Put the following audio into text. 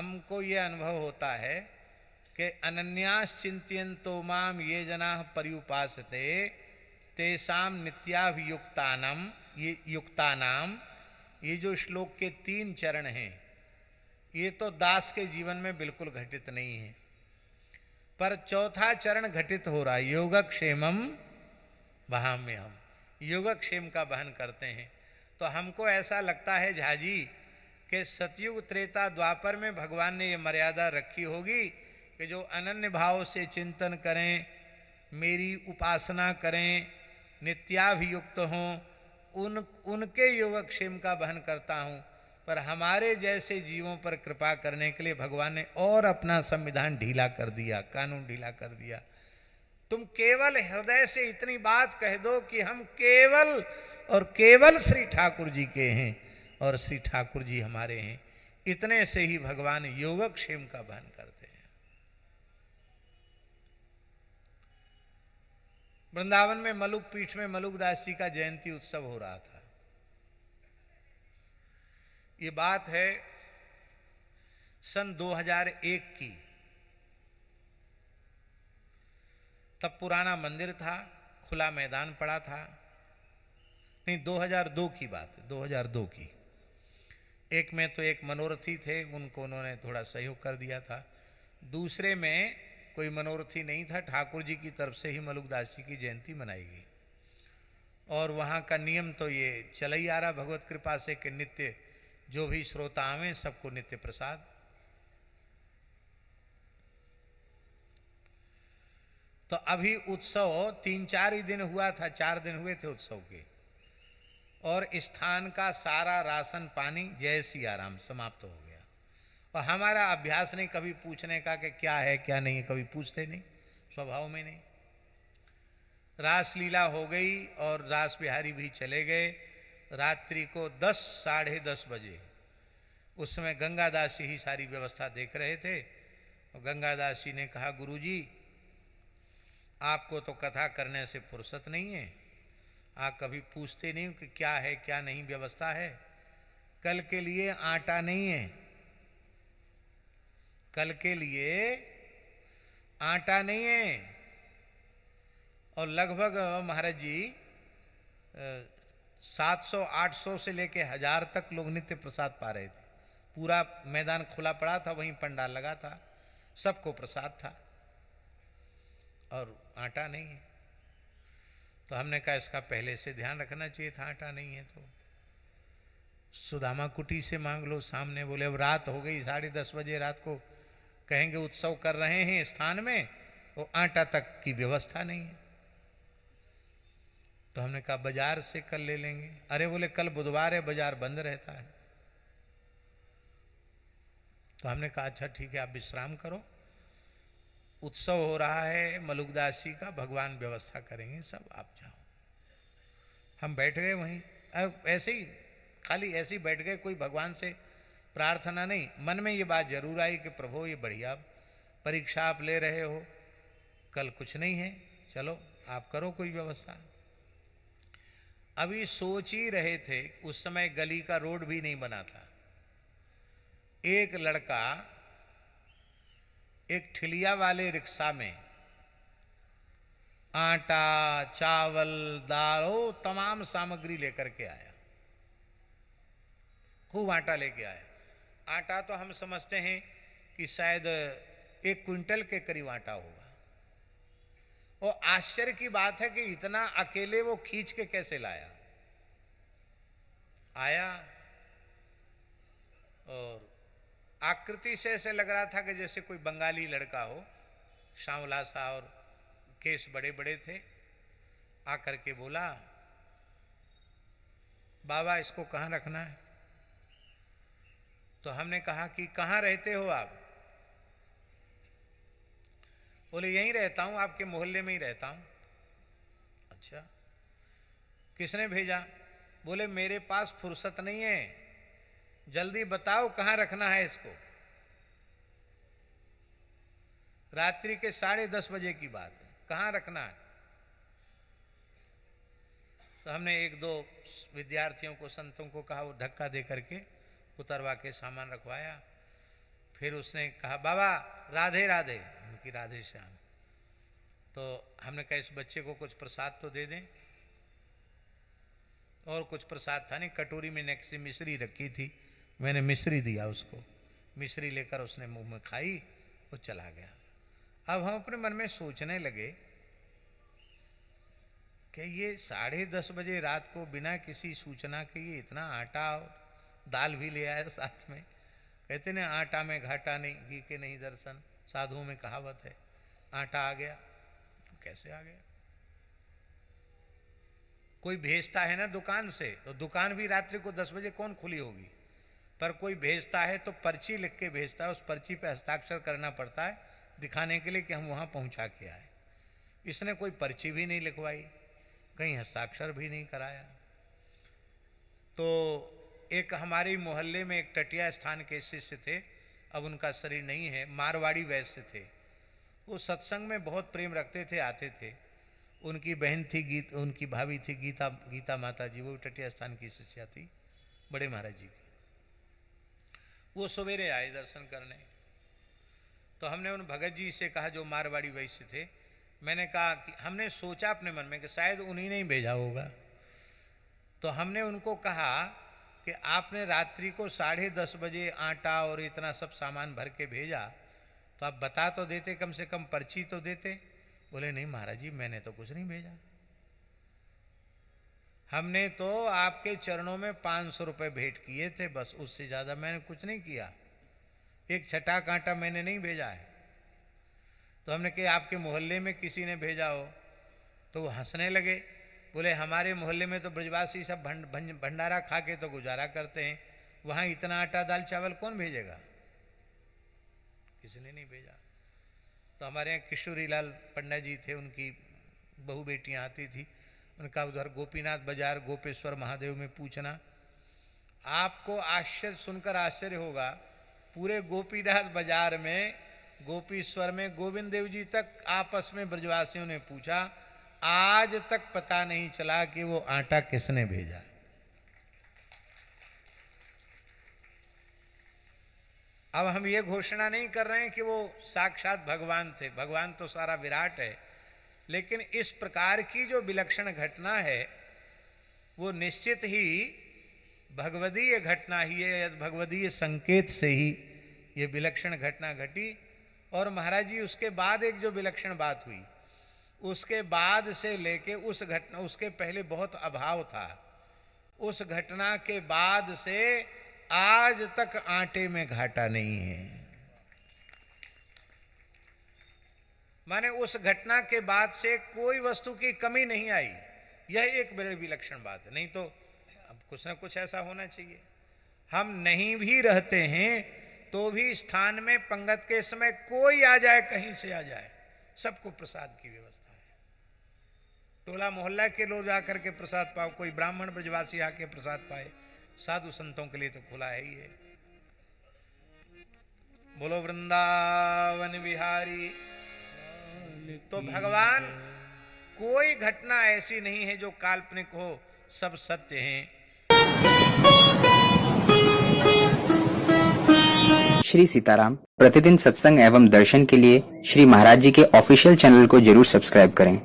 हमको ये अनुभव होता है कि अनन्यास चिंतयन्तो माम ये जनाः पर्युपासते तेषाम नित्याभियुक्तानाम, ये युक्तानाम, ये जो श्लोक के 3 चरण हैं ये तो दास के जीवन में बिल्कुल घटित नहीं है, पर चौथा चरण घटित हो रहा है, योगक्षेमम वहाम्यहम्, योगक्षेम का वहन करते हैं। तो हमको ऐसा लगता है झाजी कि सतयुग त्रेता द्वापर में भगवान ने ये मर्यादा रखी होगी कि जो अनन्य भाव से चिंतन करें, मेरी उपासना करें, नित्याभियुक्त हों, उनके योगक्षेम का वहन करता हूँ। पर हमारे जैसे जीवों पर कृपा करने के लिए भगवान ने और अपना संविधान ढीला कर दिया, कानून ढीला कर दिया। तुम केवल हृदय से इतनी बात कह दो कि हम केवल और केवल श्री ठाकुर जी के हैं और श्री ठाकुर जी हमारे हैं, इतने से ही भगवान योगक्षेम का वहन करते हैं। वृंदावन में मलुक पीठ में मलुकदास जी का जयंती उत्सव हो रहा था। ये बात है सन 2001 की। तब पुराना मंदिर था, खुला मैदान पड़ा था। नहीं, 2002 की बात है, 2002 की। एक में तो एक मनोरथी थे, उनको उन्होंने थोड़ा सहयोग कर दिया था। दूसरे में कोई मनोरथी नहीं था, ठाकुर जी की तरफ से ही मलुकदास जी की जयंती मनाई गई। और वहाँ का नियम तो ये चला ही आ रहा भगवत कृपा से कि नित्य जो भी श्रोता आवे सबको नित्य प्रसाद। तो अभी उत्सव 3-4 ही दिन हुआ था, 4 दिन हुए थे उत्सव के, और स्थान का सारा राशन पानी जय सिया राम समाप्त हो गया। और हमारा अभ्यास नहीं कभी पूछने का कि क्या है क्या नहीं, कभी पूछते नहीं, स्वभाव में नहीं। रासलीला हो गई और रास बिहारी भी चले गए। रात्रि को 10 साढ़े 10 बजे, उस समय गंगादास जी ही सारी व्यवस्था देख रहे थे। और गंगादास जी ने कहा, गुरुजी आपको तो कथा करने से फुर्सत नहीं है, आप कभी पूछते नहीं कि क्या है क्या नहीं व्यवस्था है। कल के लिए आटा नहीं है, कल के लिए आटा नहीं है। और लगभग महाराज जी 700-800 से लेके 1000 तक लोग नित्य प्रसाद पा रहे थे। पूरा मैदान खुला पड़ा था, वहीं पंडाल लगा था, सबको प्रसाद था और आटा नहीं है। तो हमने कहा इसका पहले से ध्यान रखना चाहिए था, आटा नहीं है तो सुदामा कुटी से मांग लो सामने। बोले अब रात हो गई, 10:30 बजे रात को कहेंगे उत्सव कर रहे हैं स्थान में, वो आटा तक की व्यवस्था नहीं है। तो हमने कहा बाजार से कल ले लेंगे। अरे बोले कल बुधवार है, बाजार बंद रहता है। तो हमने कहा अच्छा ठीक है, आप विश्राम करो, उत्सव हो रहा है मलुकदास जी का, भगवान व्यवस्था करेंगे, सब आप जाओ। हम बैठ गए वहीं। अब ऐसे ही खाली ऐसे ही बैठ गए, कोई भगवान से प्रार्थना नहीं। मन में ये बात जरूर आई कि प्रभु ये बढ़िया परीक्षा आप ले रहे हो, कल कुछ नहीं है, चलो आप करो कोई व्यवस्था। अभी सोच ही रहे थे, उस समय गली का रोड भी नहीं बना था। एक लड़का एक ठिलिया वाले रिक्शा में आटा, चावल, दाल, तमाम सामग्री लेकर के आया। खूब आटा लेके आया। आटा तो हम समझते हैं कि शायद 1 क्विंटल के करीब आटा होगा। और आश्चर्य की बात है कि इतना अकेले वो खींच के कैसे लाया। आया और आकृति से ऐसे लग रहा था कि जैसे कोई बंगाली लड़का हो, सांवला सा, और केस बड़े बड़े थे। आकर के बोला, बाबा इसको कहाँ रखना है? तो हमने कहा कि कहाँ रहते हो आप? बोले यहीं रहता हूँ, आपके मोहल्ले में ही रहता हूँ। अच्छा, किसने भेजा? बोले मेरे पास फुर्सत नहीं है, जल्दी बताओ कहाँ रखना है इसको। रात्रि के 10:30 बजे की बात है, कहाँ रखना है? तो हमने 1-2 विद्यार्थियों को, संतों को कहा, वो धक्का दे करके उतरवा के सामान रखवाया। फिर उसने कहा बाबा राधे राधे, उनकी राधे श्याम। तो हमने कहा इस बच्चे को कुछ प्रसाद तो दे दें, और कुछ प्रसाद था नहीं, कटोरी में नेक्स्ट मिश्री रखी थी, मैंने मिश्री दिया उसको, मिश्री लेकर उसने मुंह में खाई, वो चला गया। अब हम अपने मन में सोचने लगे कि ये 10:30 बजे रात को बिना किसी सूचना के ये इतना आटा और दाल भी ले आया साथ में। कहते ना आटा में घाटा नहीं, घी के नहीं दर्शन, साधुओं में कहावत है। आटा आ गया, कैसे आ गया? कोई भेजता है ना दुकान से, तो दुकान भी रात्रि को 10 बजे कौन खुली होगी, पर कोई भेजता है तो पर्ची लिख के भेजता है, उस पर्ची पे हस्ताक्षर करना पड़ता है दिखाने के लिए कि हम वहाँ पहुँचा के आए। इसने कोई पर्ची भी नहीं लिखवाई, कहीं हस्ताक्षर भी नहीं कराया। तो एक हमारे मोहल्ले में एक टटिया स्थान के शिष्य थे, अब उनका शरीर नहीं है, मारवाड़ी वैश्य थे। वो सत्संग में बहुत प्रेम रखते थे, आते थे। उनकी बहन थी उनकी भाभी थी गीता माता जी, वो टटिया स्थान की शिष्या थी बड़े महाराज जी की। वो सवेरे आए दर्शन करने, तो हमने उन भगत जी से कहा जो मारवाड़ी वैश्य थे, मैंने कहा कि हमने सोचा अपने मन में कि शायद उन्हीं ने ही भेजा होगा। तो हमने उनको कहा कि आपने रात्रि को 10:30 बजे आटा और इतना सब सामान भर के भेजा, तो आप बता तो देते, कम से कम पर्ची तो देते। बोले नहीं महाराज जी, मैंने तो कुछ नहीं भेजा, हमने तो आपके चरणों में 500 रुपये भेंट किए थे, बस, उससे ज़्यादा मैंने कुछ नहीं किया, एक छटा कांटा मैंने नहीं भेजा है। तो हमने कहा आपके मोहल्ले में किसी ने भेजा हो, तो वो हंसने लगे। बोले हमारे मोहल्ले में तो ब्रजवासी सब भंडारा खा के तो गुजारा करते हैं, वहाँ इतना आटा दाल चावल कौन भेजेगा, किसी ने नहीं भेजा। तो हमारे यहाँ किशोरी लाल पंडित जी थे, उनकी बहू बेटियाँ आती थी, उनका उधर गोपीनाथ बाजार गोपेश्वर महादेव में पूछना। आपको आश्चर्य सुनकर आश्चर्य होगा, पूरे गोपीनाथ बाजार में गोपीश्वर में गोविंद देव जी तक आपस में ब्रजवासियों ने पूछा, आज तक पता नहीं चला कि वो आटा किसने भेजा। अब हम ये घोषणा नहीं कर रहे हैं कि वो साक्षात भगवान थे, भगवान तो सारा विराट है, लेकिन इस प्रकार की जो विलक्षण घटना है वो निश्चित ही भगवदीय घटना ही है, भगवदीय संकेत से ही ये विलक्षण घटना घटी। और महाराज जी उसके बाद एक जो विलक्षण बात हुई, उसके बाद से लेके उस घटना, उसके पहले बहुत अभाव था, उस घटना के बाद से आज तक आटे में घाटा नहीं है। माने उस घटना के बाद से कोई वस्तु की कमी नहीं आई, यह एक बड़ी विलक्षण बात है। नहीं तो अब कुछ ना कुछ ऐसा होना चाहिए। हम नहीं भी रहते हैं तो भी स्थान में पंगत के समय कोई आ जाए, कहीं से आ जाए, सबको प्रसाद की व्यवस्था है। टोला मोहल्ला के लोग आकर के प्रसाद पाओ, कोई ब्राह्मण ब्रजवासी आके प्रसाद पाए, साधु संतों के लिए तो खुला है ही है। बोलो वृंदावन बिहारी। तो भगवान कोई घटना ऐसी नहीं है जो काल्पनिक हो, सब सत्य हैं। श्री सीताराम प्रतिदिन सत्संग एवं दर्शन के लिए श्री महाराज जी के ऑफिशियल चैनल को जरूर सब्सक्राइब करें।